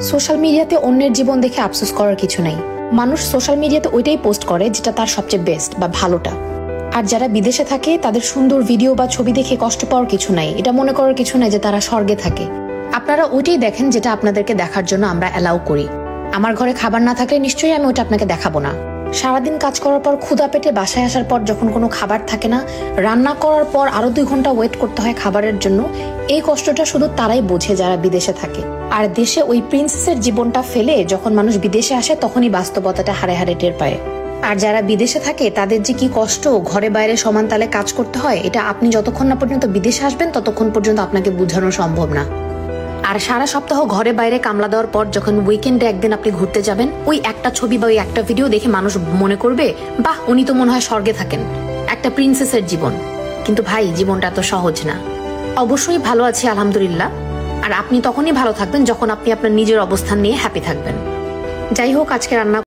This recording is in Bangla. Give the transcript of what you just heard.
সোশ্যাল মিডিয়াতে অন্যের জীবন দেখে আফসোস করার কিছু নেই। মানুষ সোশ্যাল মিডিয়াতে ওইটাই পোস্ট করে যেটা তার সবচেয়ে বেস্ট বা ভালোটা। আর যারা বিদেশে থাকে তাদের সুন্দর ভিডিও বা ছবি দেখে কষ্ট পাওয়ার কিছু নাই, এটা মনে করার কিছু নাই যে তারা স্বর্গে থাকে। আপনারা ওইটাই দেখেন যেটা আপনাদেরকে দেখার জন্য আমরা অ্যালাউ করি। আমার ঘরে খাবার না থাকলে নিশ্চয়ই আমি ওটা আপনাকে দেখাবো না। সারাদিন কাজ করার পর ক্ষুধা পেটে বাসায় আসার পর যখন কোনো খাবার থাকে না, রান্না করার পর আরো 2 ঘন্টা ওয়েট করতে হয় খাবারের জন্য, এই কষ্টটা শুধু তারাই বোঝে যারা বিদেশে থাকে। আর দেশে ওই প্রিন্সেসের জীবনটা ফেলে যখন মানুষ বিদেশে আসে তখনই বাস্তবতাটা হারে হারে টের পায়। আর যারা বিদেশে থাকে তাদের যে কি কষ্ট, ঘরে বাইরে সমান তালে কাজ করতে হয়, এটা আপনি যতক্ষণ না পর্যন্ত বিদেশে আসবেন ততক্ষণ পর্যন্ত আপনাকে বোঝানো সম্ভব না। আর সারা সপ্তাহ ঘরে বাইরে কামলা দেওয়ার পর যখন উইকেন্ডে একদিন আপনি ঘুরতে যাবেন, ওই একটা ছবি বা ওই একটা ভিডিও দেখে মানুষ মনে করবে, বাহ, উনি তো মনে হয় স্বর্গে থাকেন, একটা প্রিন্সেসের জীবন। কিন্তু ভাই, জীবনটা তো সহজ না। অবশ্যই ভালো আছি আলহামদুলিল্লাহ। আর আপনি তখনই ভালো থাকবেন যখন আপনি আপনার নিজের অবস্থান নিয়ে হ্যাপি থাকবেন। যাই হোক, আজকে রান্না